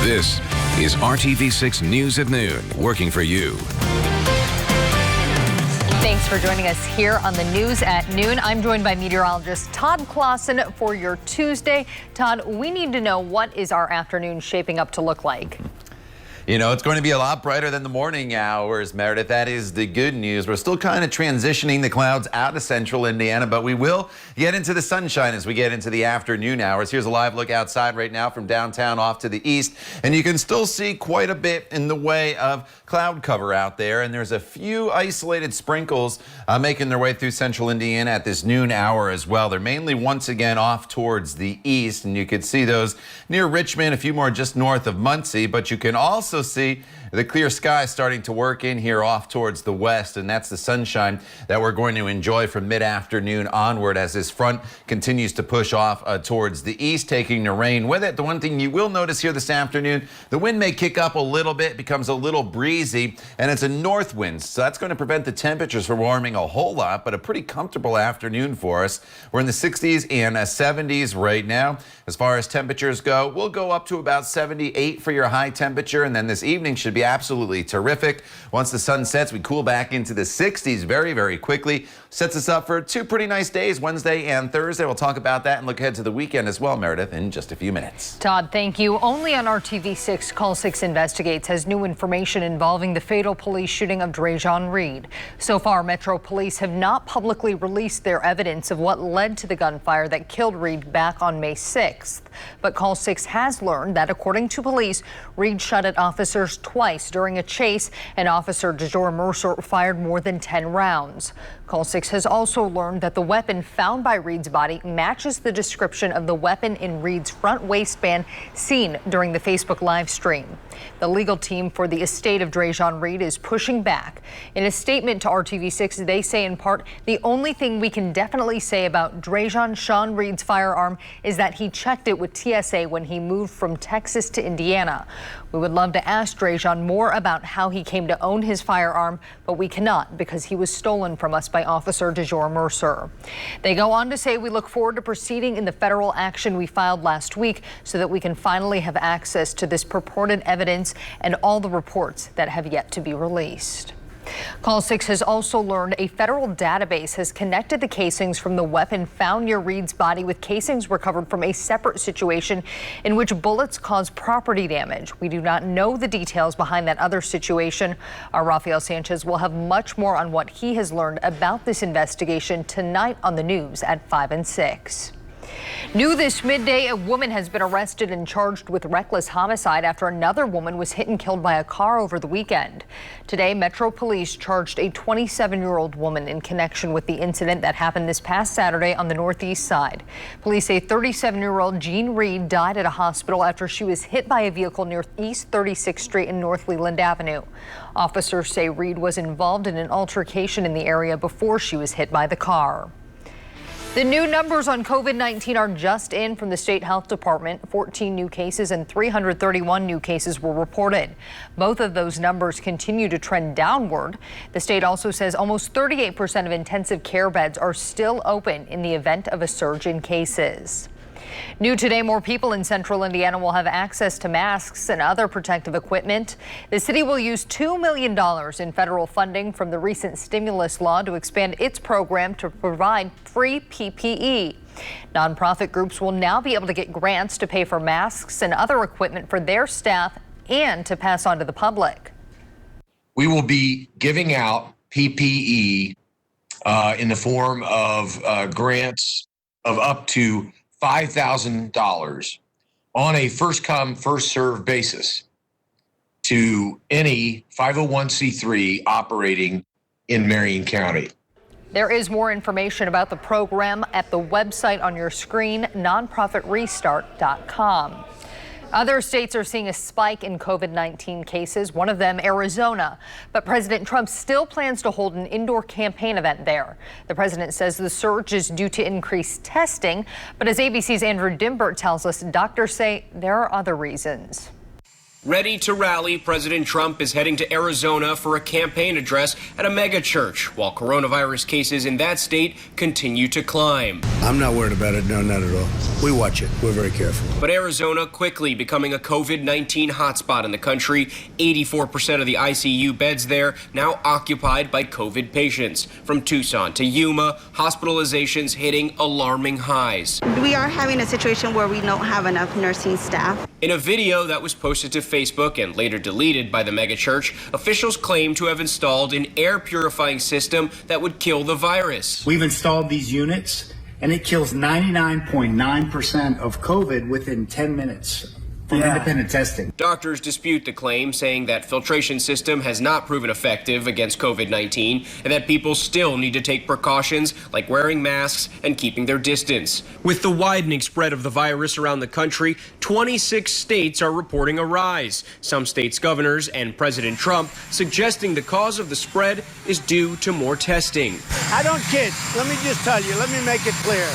This is RTV6 News at Noon, working for you. Thanks for joining us here on the News at Noon. I'm joined by meteorologist Todd Clausen for your Tuesday. Todd, we need to know, what is our afternoon shaping up to look like? You know, it's going to be a lot brighter than the morning hours, Meredith. That is the good news. We're still kind of transitioning the clouds out of central Indiana, but we will get into the sunshine as we get into the afternoon hours. Here's a live look outside right now from downtown off to the east, and you can still see quite a bit in the way of cloud cover out there, and there's a few isolated sprinkles making their way through central Indiana at this noon hour as well. They're mainly once again off towards the east, and you could see those near Richmond, a few more just north of Muncie, but you can also see the clear sky starting to work in here off towards the west, and that's the sunshine that we're going to enjoy from mid-afternoon onward as this front continues to push off towards the east, taking the rain with it. The one thing you will notice here this afternoon, the wind may kick up a little bit, becomes a little breezy, and it's a north wind, so that's going to prevent the temperatures from warming a whole lot, but a pretty comfortable afternoon for us. We're in the 60s and 70s right now. As far as temperatures go, we'll go up to about 78 for your high temperature, and then this evening should be absolutely terrific. Once the sun sets, we cool back into the 60s very, very quickly. Sets us up for two pretty nice days, Wednesday and Thursday. We'll talk about that and look ahead to the weekend as well, Meredith, in just a few minutes. Todd, thank you. Only on RTV6, Call 6 Investigates has new information involving the fatal police shooting of Drayvon Reed. So far, Metro Police have not publicly released their evidence of what led to the gunfire that killed Reed back on May 6th. But Call 6 has learned that, according to police, Reed shot at officers twice during a chase, and Officer DeJour Mercer fired more than 10 rounds. Call 6 has also learned that the weapon found by Reed's body matches the description of the weapon in Reed's front waistband seen during the Facebook live stream. The legal team for the estate of Drayvon Reed is pushing back. In a statement to RTV6, they say in part, the only thing we can definitely say about Drayvon Sean Reed's firearm is that he checked it with TSA when he moved from Texas to Indiana. We would love to ask Drayvon more about how he came to own his firearm, but we cannot because he was stolen from us by Officer DeJour Mercer. They go on to say, we look forward to proceeding in the federal action we filed last week so that we can finally have access to this purported evidence and all the reports that have yet to be released. Call 6 has also learned a federal database has connected the casings from the weapon found near Reed's body with casings recovered from a separate situation in which bullets caused property damage. We do not know the details behind that other situation. Our Rafael Sanchez will have much more on what he has learned about this investigation tonight on the news at 5 and 6. New this midday, a woman has been arrested and charged with reckless homicide after another woman was hit and killed by a car over the weekend. Today, Metro Police charged a 27-year-old woman in connection with the incident that happened this past Saturday on the northeast side. Police say 37-year-old Jean Reed died at a hospital after she was hit by a vehicle near East 36th Street and North Leland Avenue. Officers say Reed was involved in an altercation in the area before she was hit by the car. The new numbers on COVID-19 are just in from the state health department. 14 new cases and 331 new cases were reported. Both of those numbers continue to trend downward. The state also says almost 38% of intensive care beds are still open in the event of a surge in cases. New today, more people in central Indiana will have access to masks and other protective equipment. The city will use $2 million in federal funding from the recent stimulus law to expand its program to provide free PPE. Nonprofit groups will now be able to get grants to pay for masks and other equipment for their staff and to pass on to the public. We will be giving out PPE in the form of grants of up to $5,000 on a first-come, first-served basis to any 501c3 operating in Marion County. There is more information about the program at the website on your screen, nonprofitrestart.com. Other states are seeing a spike in COVID-19 cases, one of them Arizona. But President Trump still plans to hold an indoor campaign event there. The president says the surge is due to increased testing, but as ABC's Andrew Dimbert tells us, doctors say there are other reasons. Ready to rally, President Trump is heading to Arizona for a campaign address at a mega church while coronavirus cases in that state continue to climb. I'm not worried about it. No, not at all. We watch it. We're very careful. But Arizona quickly becoming a COVID-19 hotspot in the country. 84% of the ICU beds there now occupied by COVID patients. From Tucson to Yuma, hospitalizations hitting alarming highs. We are having a situation where we don't have enough nursing staff. In a video that was posted to Facebook and later deleted by the megachurch, officials claim to have installed an air purifying system that would kill the virus. We've installed these units, and it kills 99.9% of COVID within 10 minutes. Independent testing. Doctors dispute the claim, saying that filtration system has not proven effective against COVID-19 and that people still need to take precautions like wearing masks and keeping their distance. With the widening spread of the virus around the country, 26 states are reporting a rise. Some states' governors and President Trump suggesting the cause of the spread is due to more testing. I don't kid. Let me just tell you, let me make it clear.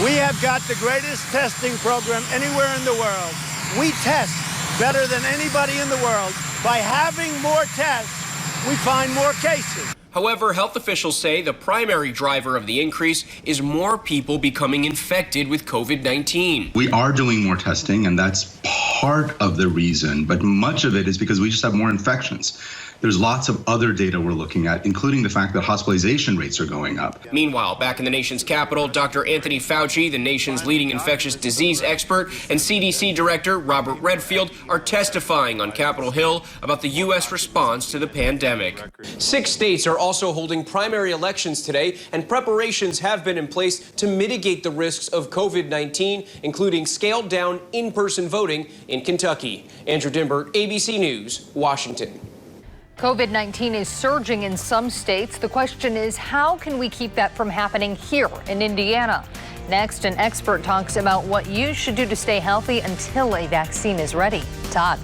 We have got the greatest testing program anywhere in the world. We test better than anybody in the world. By having more tests, we find more cases. However, health officials say the primary driver of the increase is more people becoming infected with COVID-19. We are doing more testing, and that's part of the reason, but much of it is because we just have more infections. There's lots of other data we're looking at, including the fact that hospitalization rates are going up. Meanwhile, back in the nation's capital, Dr. Anthony Fauci, the nation's leading infectious disease expert, and CDC Director Robert Redfield are testifying on Capitol Hill about the U.S. response to the pandemic. 6 states are also holding primary elections today, and preparations have been in place to mitigate the risks of COVID-19, including scaled down in-person voting in Kentucky. Andrew Dimbert, ABC News, Washington. COVID-19 is surging in some states. The question is, how can we keep that from happening here in Indiana? Next, an expert talks about what you should do to stay healthy until a vaccine is ready. Todd.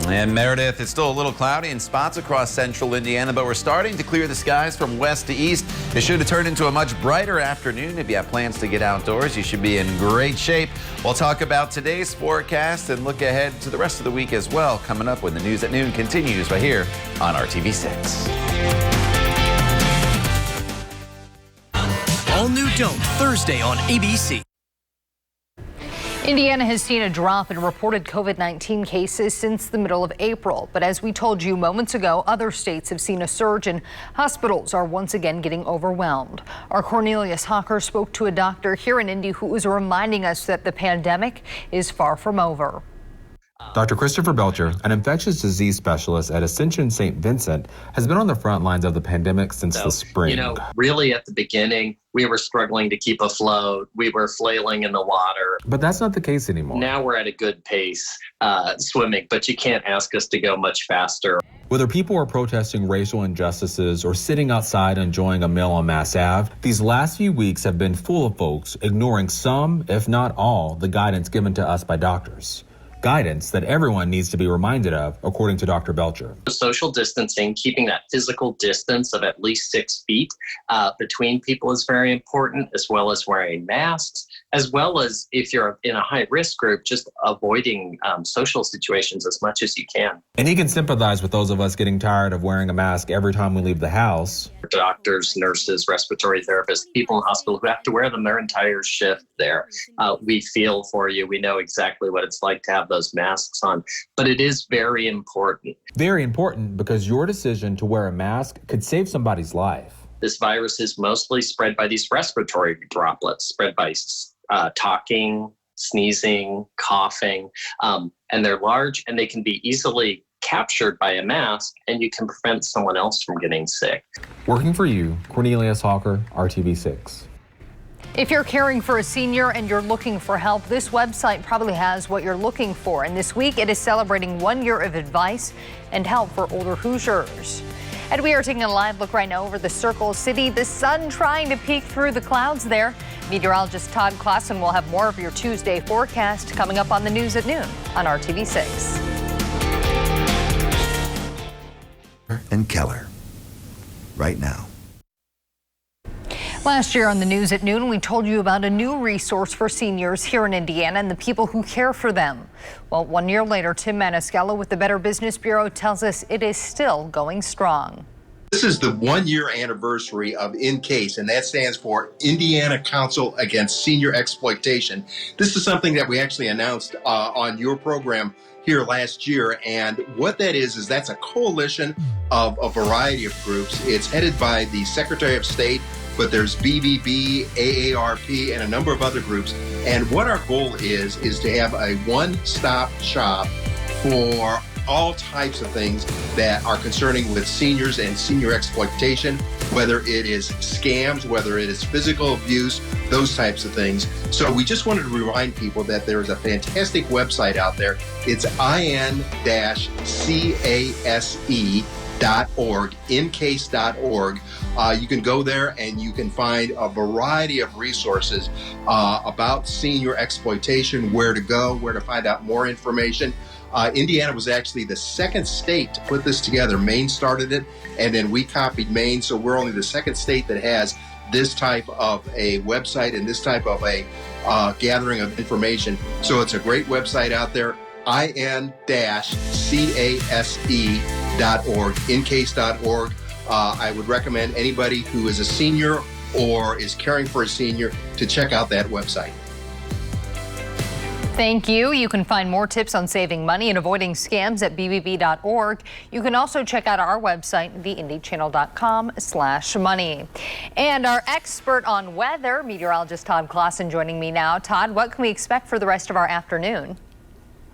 And Meredith, it's still a little cloudy in spots across central Indiana, but we're starting to clear the skies from west to east. It should have turned into a much brighter afternoon. If you have plans to get outdoors, you should be in great shape. We'll talk about today's forecast and look ahead to the rest of the week as well, coming up when the News at Noon continues right here on RTV6. All New Don't, Thursday on ABC. Indiana has seen a drop in reported COVID-19 cases since the middle of April. But as we told you moments ago, other states have seen a surge and hospitals are once again getting overwhelmed. Our Cornelius Hawker spoke to a doctor here in Indy who was reminding us that the pandemic is far from over. Dr. Christopher Belcher, an infectious disease specialist at Ascension St. Vincent, has been on the front lines of the pandemic since the spring. Really at the beginning, we were struggling to keep afloat. We were flailing in the water. But that's not the case anymore. Now we're at a good pace swimming, but you can't ask us to go much faster. Whether people are protesting racial injustices or sitting outside enjoying a meal on Mass Ave, these last few weeks have been full of folks ignoring some, if not all, the guidance given to us by doctors. Guidance that everyone needs to be reminded of, according to Dr. Belcher. Social distancing, keeping that physical distance of at least 6 feet between people is very important, as well as wearing masks, as well as if you're in a high-risk group, just avoiding social situations as much as you can. And he can sympathize with those of us getting tired of wearing a mask every time we leave the house. Doctors, nurses, respiratory therapists, people in hospitals who have to wear them their entire shift there. We feel for you. We know exactly what it's like to have those masks on, but it is very important. Very important because your decision to wear a mask could save somebody's life. This virus is mostly spread by these respiratory droplets, spread by talking, sneezing, coughing, and they're large and they can be easily captured by a mask, and you can prevent someone else from getting sick. Working for you, Cornelius Hawker, RTV6. If you're caring for a senior and you're looking for help, this website probably has what you're looking for. And this week, it is celebrating 1 year of advice and help for older Hoosiers. And we are taking a live look right now over the Circle City. The sun trying to peek through the clouds there. Meteorologist Todd Klassen will have more of your Tuesday forecast coming up on the News at Noon on RTV6. And Keller, right now. Last year on the news at noon, we told you about a new resource for seniors here in Indiana and the people who care for them. Well, 1 year later, Tim Maniscalco with the Better Business Bureau tells us it is still going strong. This is the 1 year anniversary of InCase, and that stands for Indiana Council Against Senior Exploitation. This is something that we actually announced on your program here last year, and what that is that's a coalition of a variety of groups. It's headed by the Secretary of State, but there's BBB, AARP, and a number of other groups. And what our goal is to have a one-stop shop for all types of things that are concerning with seniors and senior exploitation, whether it is scams, whether it is physical abuse, those types of things. So we just wanted to remind people that there is a fantastic website out there. It's in-case.org, incase.org. You can go there and you can find a variety of resources about senior exploitation, where to go, where to find out more information. Indiana was actually the second state to put this together. Maine started it, and then we copied Maine, so we're only the second state that has this type of a website and this type of a gathering of information. So it's a great website out there, in-case.org, incase.org. I would recommend anybody who is a senior or is caring for a senior to check out that website. Thank you. You can find more tips on saving money and avoiding scams at bbb.org. You can also check out our website, theindychannel.com/money. And our expert on weather, meteorologist Todd Clausen, joining me now. Todd, what can we expect for the rest of our afternoon?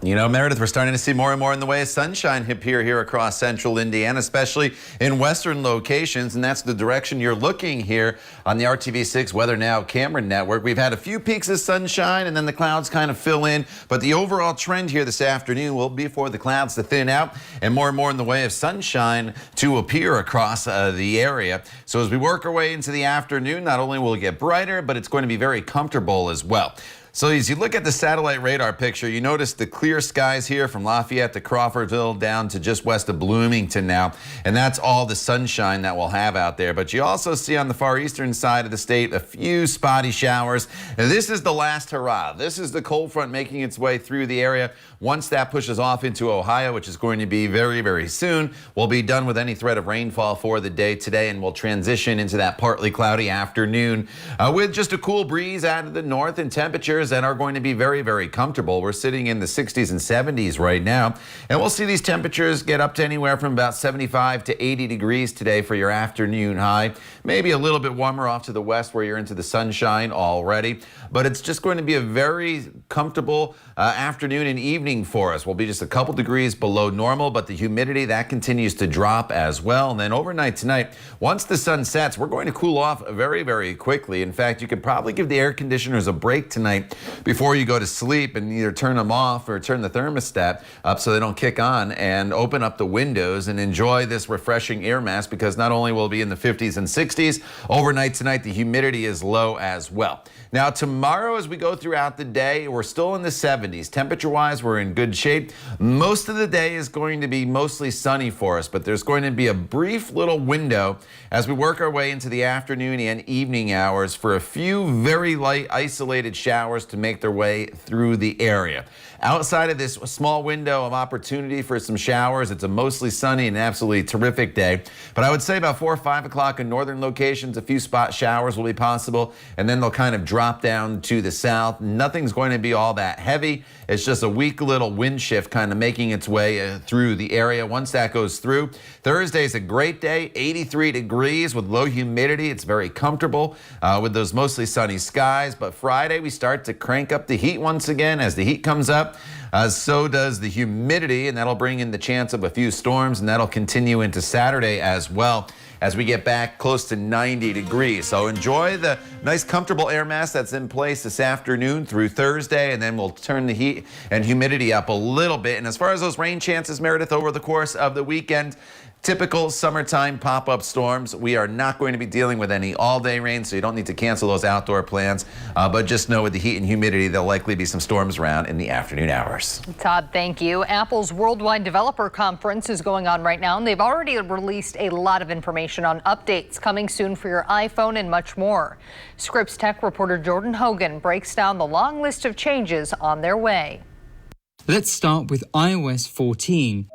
You know, Meredith, we're starting to see more and more in the way of sunshine appear here across central Indiana, especially in western locations, and that's the direction you're looking here on the RTV6 Weather Now camera network. We've had a few peaks of sunshine, and then the clouds kind of fill in, but the overall trend here this afternoon will be for the clouds to thin out and more in the way of sunshine to appear across the area. So as we work our way into the afternoon, not only will it get brighter, but it's going to be very comfortable as well. So as you look at the satellite radar picture, you notice the clear skies here from Lafayette to Crawfordville down to just west of Bloomington now. And that's all the sunshine that we'll have out there. But you also see on the far eastern side of the state a few spotty showers. And this is the last hurrah. This is the cold front making its way through the area. Once that pushes off into Ohio, which is going to be very, very soon, we'll be done with any threat of rainfall for the day today, and we'll transition into that partly cloudy afternoon with just a cool breeze out of the north and temperatures that are going to be very, very comfortable. We're sitting in the 60s and 70s right now, and we'll see these temperatures get up to anywhere from about 75 to 80 degrees today for your afternoon high. Maybe a little bit warmer off to the west where you're into the sunshine already, but it's just going to be a very comfortable afternoon and evening for us. We'll be just a couple degrees below normal, but the humidity, that continues to drop as well. And then overnight tonight, once the sun sets, we're going to cool off very, very quickly. In fact, you could probably give the air conditioners a break tonight before you go to sleep and either turn them off or turn the thermostat up so they don't kick on, and open up the windows and enjoy this refreshing air mass, because not only will it be in the 50s and 60s, overnight tonight the humidity is low as well. Now tomorrow, as we go throughout the day, we're still in the 70s. Temperature-wise, we're in good shape. Most of the day is going to be mostly sunny for us, but there's going to be a brief little window as we work our way into the afternoon and evening hours for a few very light isolated showers to make their way through the area. Outside of this small window of opportunity for some showers, it's a mostly sunny and absolutely terrific day. But I would say about 4 or 5 o'clock in northern locations, a few spot showers will be possible, and then they'll kind of drop down to the south. Nothing's going to be all that heavy. It's just a weak little wind shift kind of making its way through the area. Once that goes through, Thursday is a great day, 83 degrees with low humidity. It's very comfortable with those mostly sunny skies. But Friday, we start to crank up the heat once again. As the heat comes up, so does the humidity, and that'll bring in the chance of a few storms, and that'll continue into Saturday as well as we get back close to 90 degrees. So enjoy the nice comfortable air mass that's in place this afternoon through Thursday, and then we'll turn the heat and humidity up a little bit. And as far as those rain chances, Meredith, over the course of the weekend, typical summertime pop-up storms. We are not going to be dealing with any all-day rain, so you don't need to cancel those outdoor plans. But just know with the heat and humidity, there'll likely be some storms around in the afternoon hours. Todd, thank you. Apple's Worldwide Developer Conference is going on right now, and they've already released a lot of information information on updates coming soon for your iPhone and much more. Scripps Tech reporter Jordan Hogan breaks down the long list of changes on their way. Let's start with iOS 14.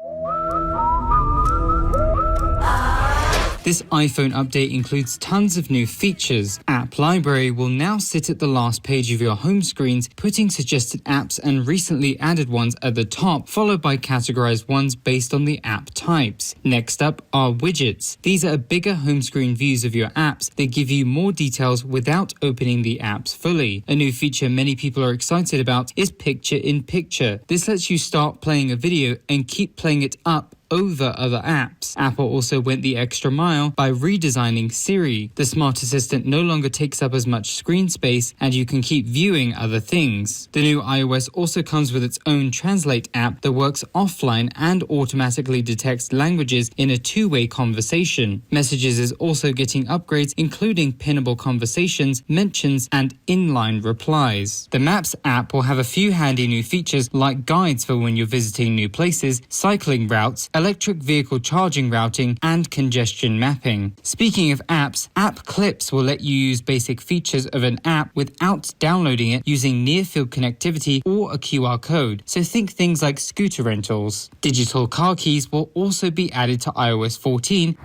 This iPhone update includes tons of new features. App Library will now sit at the last page of your home screens, putting suggested apps and recently added ones at the top, followed by categorized ones based on the app types. Next up are widgets. These are bigger home screen views of your apps. They give you more details without opening the apps fully. A new feature many people are excited about is Picture-in-Picture. This lets you start playing a video and keep playing it up over other apps. Apple also went the extra mile by redesigning Siri. The smart assistant no longer takes up as much screen space and you can keep viewing other things. The new iOS also comes with its own Translate app that works offline and automatically detects languages in a two-way conversation. Messages is also getting upgrades, including pinnable conversations, mentions, and inline replies. The Maps app will have a few handy new features like guides for when you're visiting new places, cycling routes, electric vehicle charging routing, and congestion mapping. Speaking of apps, App Clips will let you use basic features of an app without downloading it using near-field connectivity or a QR code. So think things like scooter rentals. Digital car keys will also be added to iOS 14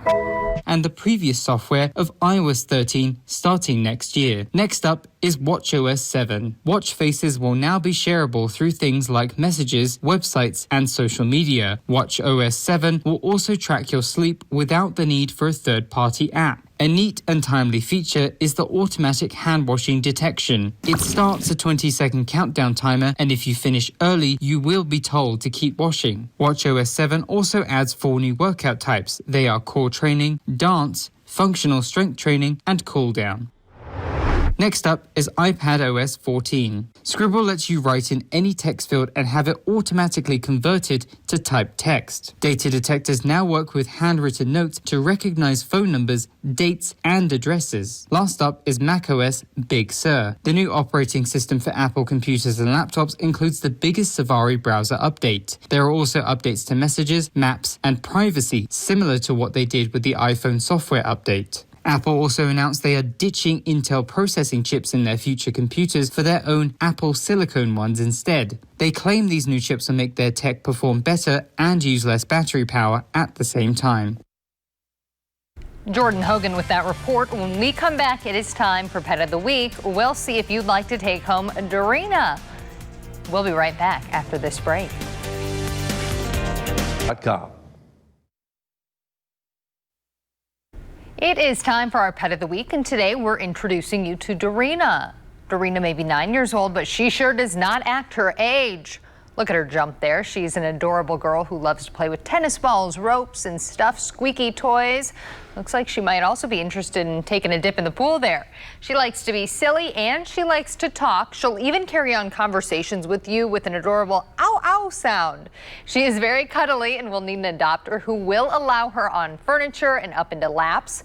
and the previous software of iOS 13 starting next year. Next up is watchOS 7. Watch faces will now be shareable through things like messages, websites, and social media. watchOS 7 will also track your sleep without the need for a third-party app. A neat and timely feature is the automatic hand-washing detection. It starts a 20-second countdown timer, and if you finish early, you will be told to keep washing. watchOS 7 also adds 4 new workout types. They are core training, dance, functional strength training, and cool down. Next up is iPadOS 14. Scribble lets you write in any text field and have it automatically converted to typed text. Data detectors now work with handwritten notes to recognize phone numbers, dates, and addresses. Last up is macOS Big Sur. The new operating system for Apple computers and laptops includes the biggest Safari browser update. There are also updates to messages, maps, and privacy, similar to what they did with the iPhone software update. Apple also announced they are ditching Intel processing chips in their future computers for their own Apple silicone ones instead. They claim these new chips will make their tech perform better and use less battery power at the same time. Jordan Hogan with that report. When we come back, it is time for Pet of the Week. We'll see if you'd like to take home Dorina. We'll be right back after this break. It is time for our Pet of the Week, and today we're introducing you to Dorina. Dorina may be 9 years old, but she sure does not act her age. Look at her jump there. She's an adorable girl who loves to play with tennis balls, ropes, and stuffed squeaky toys. Looks like she might also be interested in taking a dip in the pool there. She likes to be silly and she likes to talk. She'll even carry on conversations with you with an adorable ow ow sound. She is very cuddly and will need an adopter who will allow her on furniture and up into laps.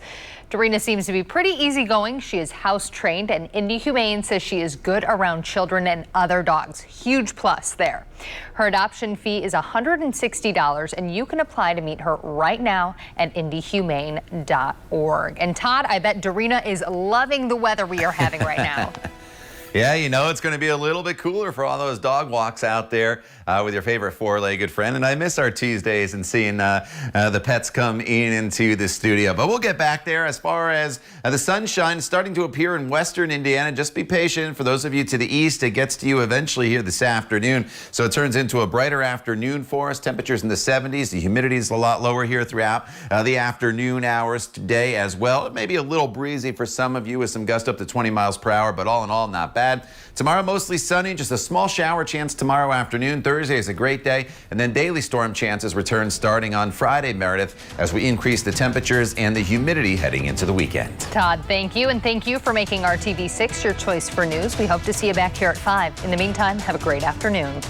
Dorina seems to be pretty easygoing. She is house trained, and Indy Humane says she is good around children and other dogs. Huge plus there. Her adoption fee is $160, and you can apply to meet her right now at indyhumane.org. And Todd, I bet Dorina is loving the weather we are having right now. Yeah, you know it's going to be a little bit cooler for all those dog walks out there with your favorite four-legged friend. And I miss our Tuesdays and seeing the pets come into the studio. But we'll get back there. As far as the sunshine starting to appear in western Indiana, just be patient. For those of you to the east, it gets to you eventually here this afternoon. So it turns into a brighter afternoon for us. Temperatures in the 70s. The humidity is a lot lower here throughout the afternoon hours today as well. It may be a little breezy for some of you with some gusts up to 20 miles per hour, but all in all, not bad. Tomorrow, mostly sunny, just a small shower chance tomorrow afternoon. Thursday is a great day, and then daily storm chances return starting on Friday, Meredith, as we increase the temperatures and the humidity heading into the weekend. Todd, thank you, and thank you for making RTV6 your choice for news. We hope to see you back here at 5. In the meantime, have a great afternoon.